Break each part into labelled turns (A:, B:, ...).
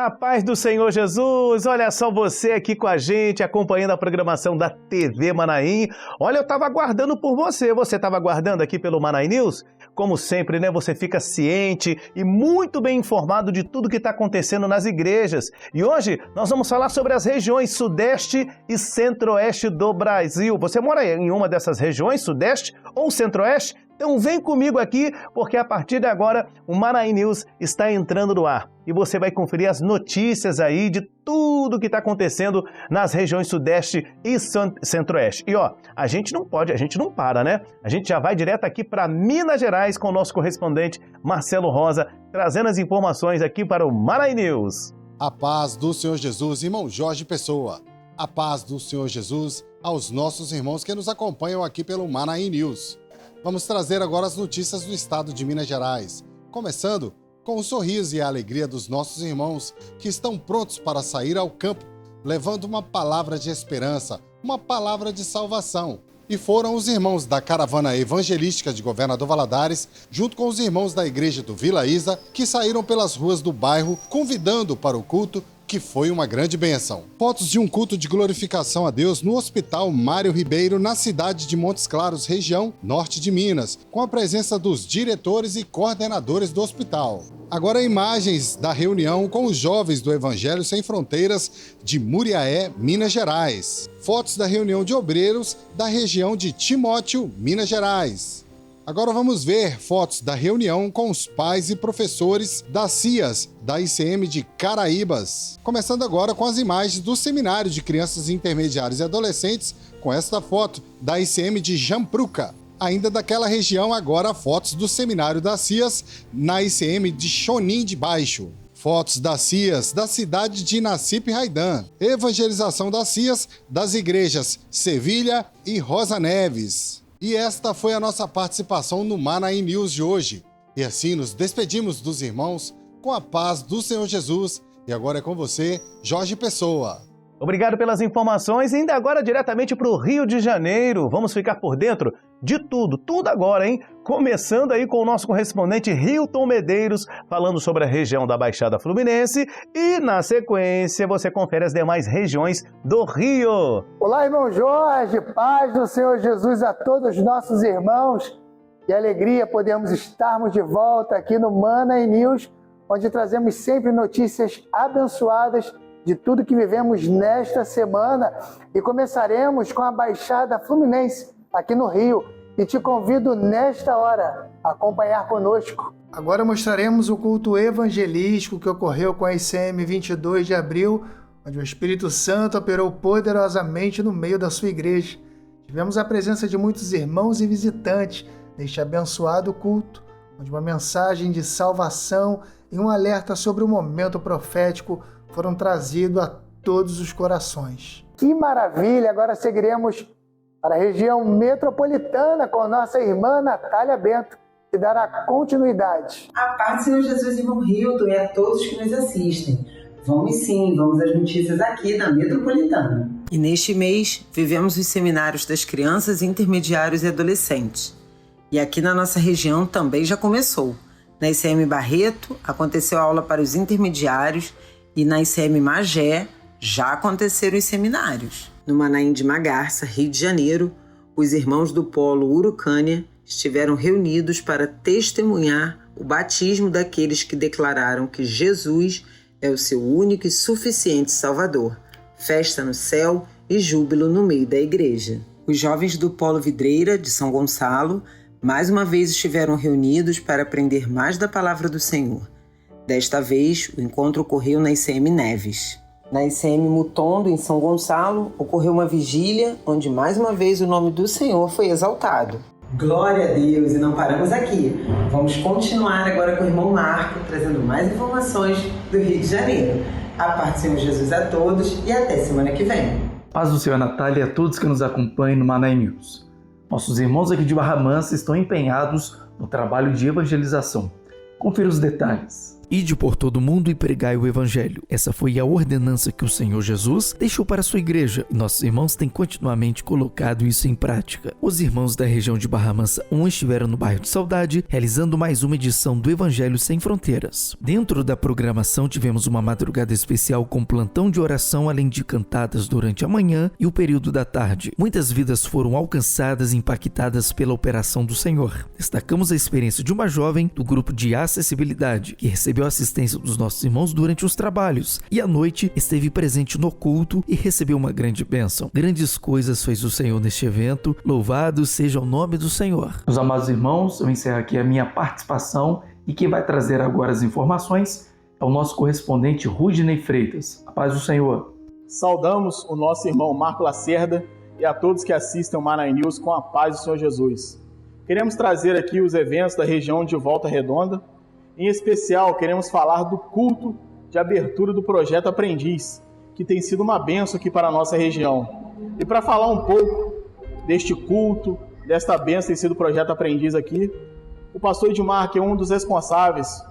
A: A paz do Senhor Jesus, olha só você aqui com a gente, acompanhando a programação da TV Manaim. Olha, eu estava aguardando por você estava aguardando aqui pelo Manaim News? Como sempre, né, você fica ciente e muito bem informado de tudo que está acontecendo nas igrejas. E hoje nós vamos falar sobre as regiões Sudeste e Centro-Oeste do Brasil. Você mora em uma dessas regiões, Sudeste ou Centro-Oeste? Então vem comigo aqui, porque a partir de agora o Manaim News está entrando no ar. E você vai conferir as notícias aí de tudo que está acontecendo nas regiões Sudeste e Centro-Oeste. E ó, a gente não para, né? A gente já vai direto aqui para Minas Gerais com o nosso correspondente Marcelo Rosa, trazendo as informações aqui para o Manaim News.
B: A paz do Senhor Jesus, irmão Jorge Pessoa. A paz do Senhor Jesus aos nossos irmãos que nos acompanham aqui pelo Manaim News. Vamos trazer agora as notícias do estado de Minas Gerais, começando com o sorriso e a alegria dos nossos irmãos que estão prontos para sair ao campo, levando uma palavra de esperança, uma palavra de salvação. E foram os irmãos da Caravana Evangelística de Governador Valadares, junto com os irmãos da Igreja do Vila Isa, que saíram pelas ruas do bairro, convidando para o culto, que foi uma grande bênção. Fotos de um culto de glorificação a Deus no Hospital Mário Ribeiro, na cidade de Montes Claros, região norte de Minas, com a presença dos diretores e coordenadores do hospital. Agora imagens da reunião com os jovens do Evangelho Sem Fronteiras de Muriaé, Minas Gerais. Fotos da reunião de obreiros da região de Timóteo, Minas Gerais. Agora vamos ver fotos da reunião com os pais e professores das CIAs da ICM de Caraíbas. Começando agora com as imagens do Seminário de Crianças Intermediárias e Adolescentes, com esta foto da ICM de Jampruca. Ainda daquela região, agora fotos do Seminário das CIAs na ICM de Chonim de Baixo. Fotos das CIAs da cidade de Nacipe Raidan. Evangelização das CIAs das igrejas Sevilha e Rosa Neves. E esta foi a nossa participação no Manaim News de hoje. E assim nos despedimos dos irmãos com a paz do Senhor Jesus. E agora é com você, Jorge Pessoa.
A: Obrigado pelas informações e ainda agora diretamente para o Rio de Janeiro. Vamos ficar por dentro de tudo agora, hein? Começando aí com o nosso correspondente Hilton Medeiros, falando sobre a região da Baixada Fluminense e, na sequência, você confere as demais regiões do Rio.
C: Olá, irmão Jorge, paz do Senhor Jesus a todos os nossos irmãos. Que alegria podemos estarmos de volta aqui no Manaim News, onde trazemos sempre notícias abençoadas de tudo que vivemos nesta semana. E começaremos com a Baixada Fluminense, aqui no Rio. E te convido nesta hora a acompanhar conosco. Agora mostraremos o culto evangelístico que ocorreu com a ICM 22 de abril, onde o Espírito Santo operou poderosamente no meio da sua igreja. Tivemos a presença de muitos irmãos e visitantes neste abençoado culto, onde uma mensagem de salvação e um alerta sobre o momento profético foram trazidos a todos os corações. Que maravilha! Agora seguiremos para a região metropolitana com nossa irmã Natália Bento, que dará continuidade.
D: A paz do Senhor Jesus, irmão Hilton, e a todos que nos assistem. Vamos às notícias aqui da metropolitana.
E: E neste mês, vivemos os seminários das crianças, intermediários e adolescentes. E aqui na nossa região também já começou. Na ICM Barreto, aconteceu a aula para os intermediários e na ICM Magé já aconteceram os seminários. No Manaim de Magarça, Rio de Janeiro, os irmãos do Polo Urucânia estiveram reunidos para testemunhar o batismo daqueles que declararam que Jesus é o seu único e suficiente Salvador. Festa no céu e júbilo no meio da igreja. Os jovens do Polo Vidreira, de São Gonçalo, mais uma vez estiveram reunidos para aprender mais da palavra do Senhor. Desta vez, o encontro ocorreu na ICM Neves. Na ICM Mutondo, em São Gonçalo, ocorreu uma vigília onde mais uma vez o nome do Senhor foi exaltado.
D: Glória a Deus! E não paramos aqui. Vamos continuar agora com o irmão Marco, trazendo mais informações do Rio de Janeiro. A paz do Senhor Jesus a todos e até semana que vem.
F: Paz do Senhor Natália e a todos que nos acompanham no Manaim News. Nossos irmãos aqui de Barra Mansa estão empenhados no trabalho de evangelização. Confira os detalhes.
G: Ide por todo mundo e pregai o evangelho. Essa foi a ordenança que o Senhor Jesus deixou para a sua igreja e nossos irmãos têm continuamente colocado isso em prática. Os irmãos da região de Barra Mansa 1 estiveram no bairro de Saudade, realizando mais uma edição do Evangelho Sem Fronteiras. Dentro da programação tivemos uma madrugada especial com plantão de oração, além de cantadas durante a manhã e o período da tarde. Muitas vidas foram alcançadas e impactadas pela operação do Senhor. Destacamos a experiência de uma jovem do grupo de acessibilidade, que recebeu a assistência dos nossos irmãos durante os trabalhos e à noite esteve presente no culto e recebeu uma grande bênção. Grandes coisas fez o Senhor neste evento, louvado seja o nome do Senhor.
F: Meus amados irmãos, eu encerro aqui a minha participação e quem vai trazer agora as informações é o nosso correspondente Rudney Freitas. A paz do Senhor.
H: Saudamos o nosso irmão Marco Lacerda e a todos que assistem o Manaí News com a paz do Senhor Jesus. Queremos trazer aqui os eventos da região de Volta Redonda. Em especial, queremos falar do culto de abertura do Projeto Aprendiz, que tem sido uma bênção aqui para a nossa região. E para falar um pouco deste culto, desta bênção que tem sido o Projeto Aprendiz aqui, o pastor Edmar, que é um dos responsáveis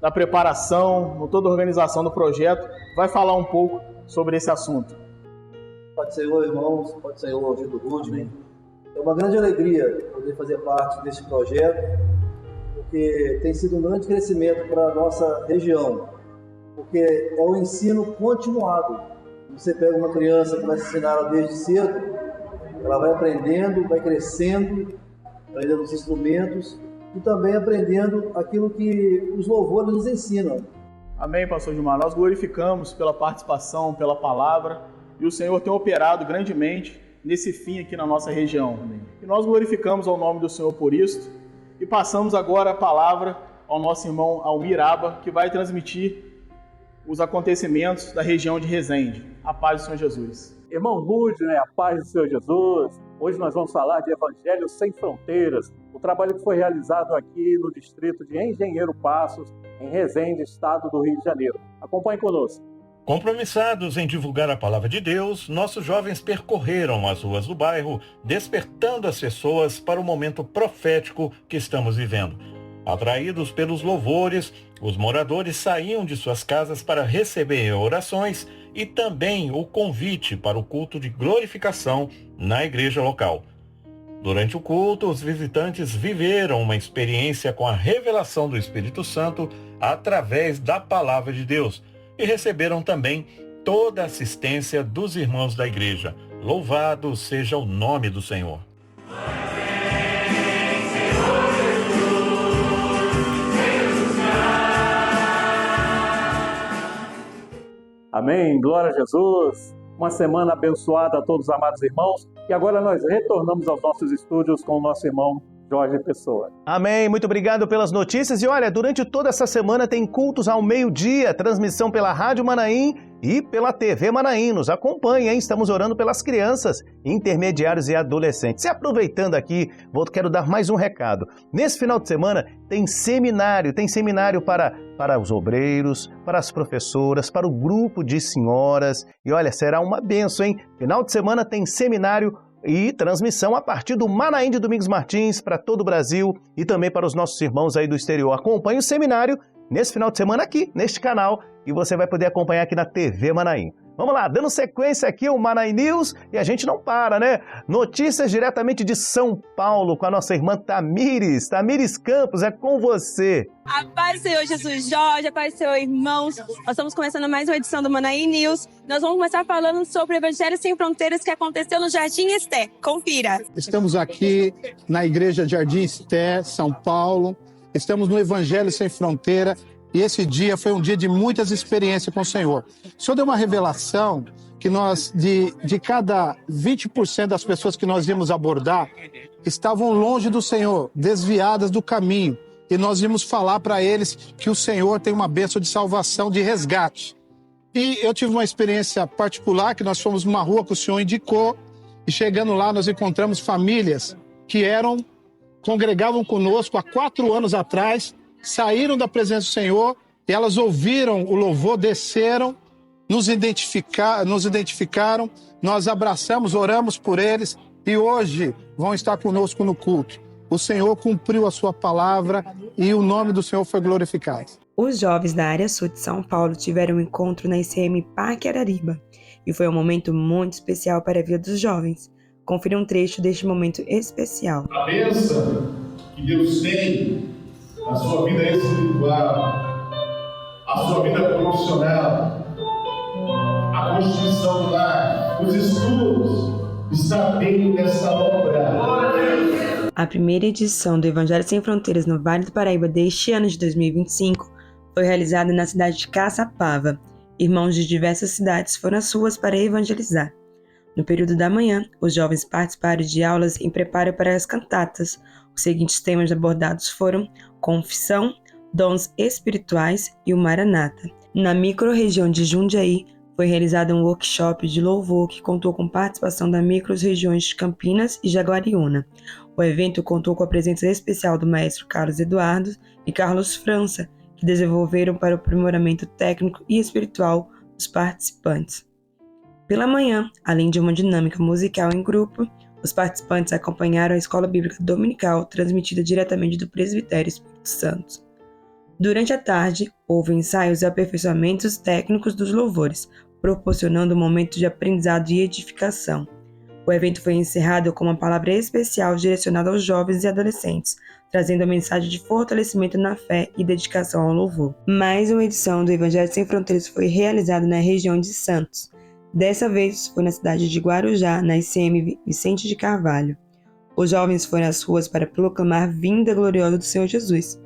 H: da preparação, toda a organização do projeto, vai falar um pouco sobre esse assunto.
I: Pode ser, irmãos, pode ser, Gildo Rudney. É uma grande alegria poder fazer parte desse projeto, porque tem sido um grande crescimento para a nossa região, porque é o ensino continuado. Você pega uma criança que vai ensinar ela desde cedo, ela vai aprendendo, vai crescendo, aprendendo os instrumentos e também aprendendo aquilo que os louvores nos ensinam.
H: Amém, pastor Gilmar. Nós glorificamos pela participação, pela palavra, e o Senhor tem operado grandemente nesse fim aqui na nossa região. E nós glorificamos ao nome do Senhor por isso, e passamos agora a palavra ao nosso irmão Almir Aba, que vai transmitir os acontecimentos da região de Resende. A paz do Senhor Jesus.
J: Irmão Rudney, a paz do Senhor Jesus. Hoje nós vamos falar de Evangelho Sem Fronteiras, o trabalho que foi realizado aqui no distrito de Engenheiro Passos, em Resende, estado do Rio de Janeiro. Acompanhe conosco.
K: Compromissados em divulgar a palavra de Deus, nossos jovens percorreram as ruas do bairro, despertando as pessoas para o momento profético que estamos vivendo. Atraídos pelos louvores, os moradores saíam de suas casas para receber orações e também o convite para o culto de glorificação na igreja local. Durante o culto, os visitantes viveram uma experiência com a revelação do Espírito Santo através da palavra de Deus e receberam também toda a assistência dos irmãos da igreja. Louvado seja o nome do Senhor.
J: Amém, glória a Jesus. Uma semana abençoada a todos os amados irmãos. E agora nós retornamos aos nossos estúdios com o nosso irmão Jorge Pessoa.
A: Amém, muito obrigado pelas notícias. E olha, durante toda essa semana tem cultos ao meio-dia, transmissão pela Rádio Manaim e pela TV Manaim. Nos acompanhe, hein? Estamos orando pelas crianças, intermediários e adolescentes. E aproveitando aqui, quero dar mais um recado. Nesse final de semana tem seminário para os obreiros, para as professoras, para o grupo de senhoras. E olha, será uma bênção, hein? Final de semana tem seminário e transmissão a partir do Manaim de Domingos Martins para todo o Brasil e também para os nossos irmãos aí do exterior. Acompanhe o seminário nesse final de semana aqui, neste canal, e você vai poder acompanhar aqui na TV Manaim. Vamos lá, dando sequência aqui o Manaim News e a gente não para, né? Notícias diretamente de São Paulo com a nossa irmã Tamires. Tamires Campos, é com você.
L: A paz do Senhor Jesus Jorge, a paz do Senhor irmãos. Nós estamos começando mais uma edição do Manaim News. Nós vamos começar falando sobre o Evangelho Sem Fronteiras que aconteceu no Jardim Esté. Confira.
M: Estamos aqui na Igreja Jardim Esté, São Paulo. Estamos no Evangelho Sem Fronteira. E esse dia foi um dia de muitas experiências com o Senhor. O Senhor deu uma revelação que nós, de cada 20% das pessoas que nós íamos abordar, estavam longe do Senhor, desviadas do caminho. E nós íamos falar para eles que o Senhor tem uma bênção de salvação, de resgate. E eu tive uma experiência particular, que nós fomos numa rua que o Senhor indicou, e chegando lá nós encontramos famílias que congregavam conosco há 4 anos atrás, saíram da presença do Senhor e elas ouviram o louvor, desceram, nos identificaram, nós abraçamos, oramos por eles e hoje vão estar conosco no culto. O Senhor cumpriu a sua palavra e o nome do Senhor foi glorificado.
N: Os jovens da área sul de São Paulo tiveram um encontro na ICM Parque Arariba e foi um momento muito especial para a vida dos jovens. Confira um trecho deste momento especial.
O: A bênção que Deus tem na sua vida espiritual, a sua vida profissional, a constituição do lar, os estudos, está dentro dessa obra.
N: A primeira edição do Evangelho Sem Fronteiras no Vale do Paraíba deste ano de 2025 foi realizada na cidade de Caçapava. Irmãos de diversas cidades foram às ruas para evangelizar. No período da manhã, os jovens participaram de aulas em preparo para as cantatas. Os seguintes temas abordados foram confissão, dons espirituais e o Maranata. Na micro-região de Jundiaí, foi realizado um workshop de louvor que contou com participação das micro-regiões de Campinas e Jaguariúna. O evento contou com a presença especial do maestro Carlos Eduardo e Carlos França, que desenvolveram para o aprimoramento técnico e espiritual dos participantes. Pela manhã, além de uma dinâmica musical em grupo, os participantes acompanharam a escola bíblica dominical transmitida diretamente do Presbitério Espírito Santo. Durante a tarde, houve ensaios e aperfeiçoamentos técnicos dos louvores, proporcionando um momento de aprendizado e edificação. O evento foi encerrado com uma palavra especial direcionada aos jovens e adolescentes, trazendo a mensagem de fortalecimento na fé e dedicação ao louvor. Mais uma edição do Evangelho Sem Fronteiras foi realizada na região de Santos. Dessa vez foi na cidade de Guarujá, na ICM Vicente de Carvalho. Os jovens foram às ruas para proclamar a vinda gloriosa do Senhor Jesus.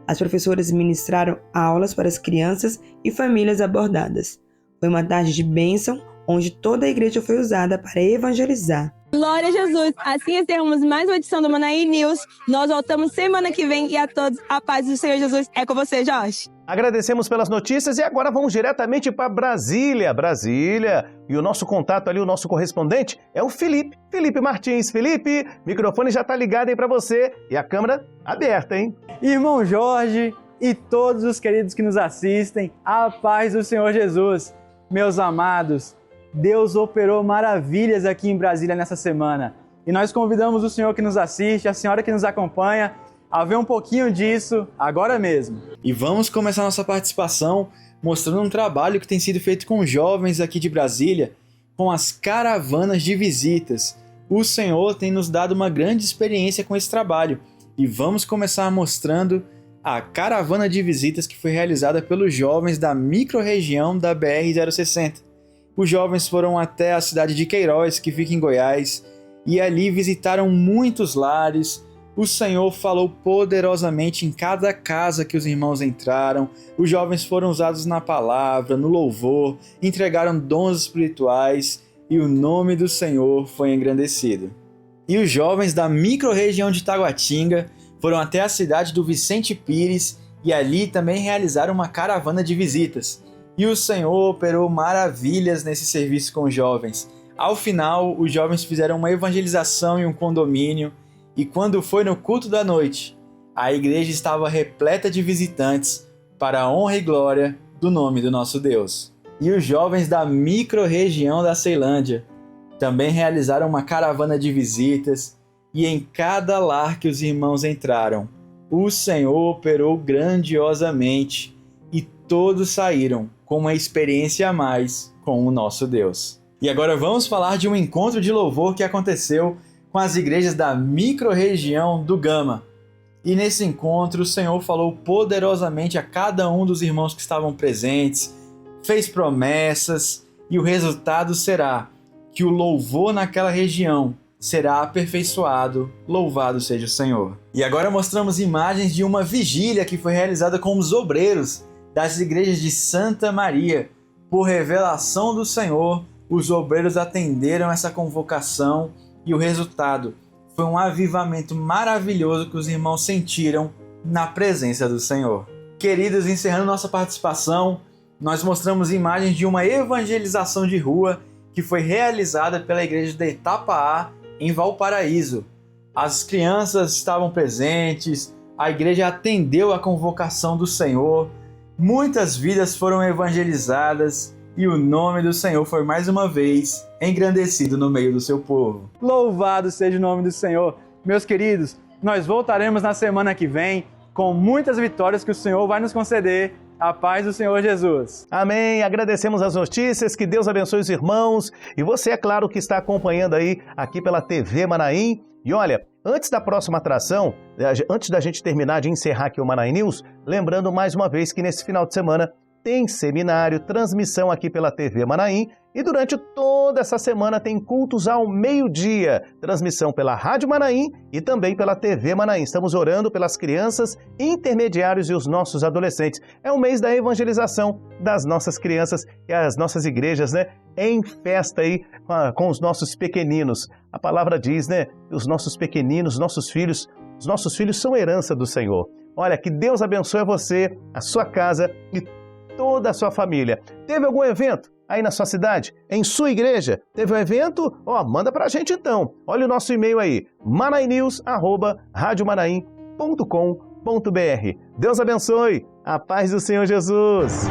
N: As professoras ministraram aulas para as crianças e famílias abordadas. Foi uma tarde de bênção, onde toda a igreja foi usada para evangelizar.
L: Glória a Jesus! Assim encerramos mais uma edição do Manaí News. Nós voltamos semana que vem e a todos a paz do Senhor Jesus é com você, Jorge.
A: Agradecemos pelas notícias e agora vamos diretamente para Brasília. E o nosso contato ali, o nosso correspondente é o Felipe Martins. Felipe, microfone já está ligado aí para você e a câmera aberta, hein?
P: Irmão Jorge e todos os queridos que nos assistem, a paz do Senhor Jesus. Meus amados, Deus operou maravilhas aqui em Brasília nessa semana. E nós convidamos o senhor que nos assiste, a senhora que nos acompanha, a ver um pouquinho disso agora mesmo.
Q: E vamos começar nossa participação mostrando um trabalho que tem sido feito com jovens aqui de Brasília, com as caravanas de visitas. O Senhor tem nos dado uma grande experiência com esse trabalho. E vamos começar mostrando a caravana de visitas que foi realizada pelos jovens da micro-região da BR-060. Os jovens foram até a cidade de Queiroz, que fica em Goiás, e ali visitaram muitos lares. O Senhor falou poderosamente em cada casa que os irmãos entraram. Os jovens foram usados na palavra, no louvor, entregaram dons espirituais e o nome do Senhor foi engrandecido. E os jovens da micro-região de Taguatinga foram até a cidade do Vicente Pires e ali também realizaram uma caravana de visitas. E o Senhor operou maravilhas nesse serviço com os jovens. Ao final, os jovens fizeram uma evangelização em um condomínio e quando foi no culto da noite, a igreja estava repleta de visitantes para a honra e glória do nome do nosso Deus. E os jovens da micro-região da Ceilândia também realizaram uma caravana de visitas e em cada lar que os irmãos entraram, o Senhor operou grandiosamente e todos saíram com uma experiência a mais com o nosso Deus. E agora vamos falar de um encontro de louvor que aconteceu com as igrejas da micro-região do Gama. E nesse encontro o Senhor falou poderosamente a cada um dos irmãos que estavam presentes, fez promessas e o resultado será que o louvor naquela região será aperfeiçoado, louvado seja o Senhor. E agora mostramos imagens de uma vigília que foi realizada com os obreiros das igrejas de Santa Maria. Por revelação do Senhor, os obreiros atenderam essa convocação e o resultado foi um avivamento maravilhoso que os irmãos sentiram na presença do Senhor. Queridos, encerrando nossa participação, nós mostramos imagens de uma evangelização de rua que foi realizada pela igreja de Itapaá, em Valparaíso. As crianças estavam presentes, a igreja atendeu a convocação do Senhor, muitas vidas foram evangelizadas e o nome do Senhor foi mais uma vez engrandecido no meio do seu povo.
P: Louvado seja o nome do Senhor. Meus queridos, nós voltaremos na semana que vem com muitas vitórias que o Senhor vai nos conceder. A paz do Senhor Jesus.
A: Amém. Agradecemos as notícias, que Deus abençoe os irmãos. E você, é claro, que está acompanhando aí aqui pela TV Manaim. E olha, antes da próxima atração, antes da gente terminar de encerrar aqui o Manaim News, lembrando mais uma vez que nesse final de semana tem seminário, transmissão aqui pela TV Manaim e durante toda essa semana tem cultos ao meio-dia, transmissão pela Rádio Manaim e também pela TV Manaim. Estamos orando pelas crianças, intermediários e os nossos adolescentes. É o mês da evangelização das nossas crianças e as nossas igrejas, né? Em festa aí com os nossos pequeninos. A palavra diz, né? Os nossos pequeninos, os nossos filhos são herança do Senhor. Olha, que Deus abençoe você, a sua casa e toda a sua família. Teve algum evento aí na sua cidade? Em sua igreja? Teve um evento? Manda pra gente então. Olha o nosso e-mail aí, manainews@radiomanaim.com.br. Deus abençoe. A paz do Senhor Jesus.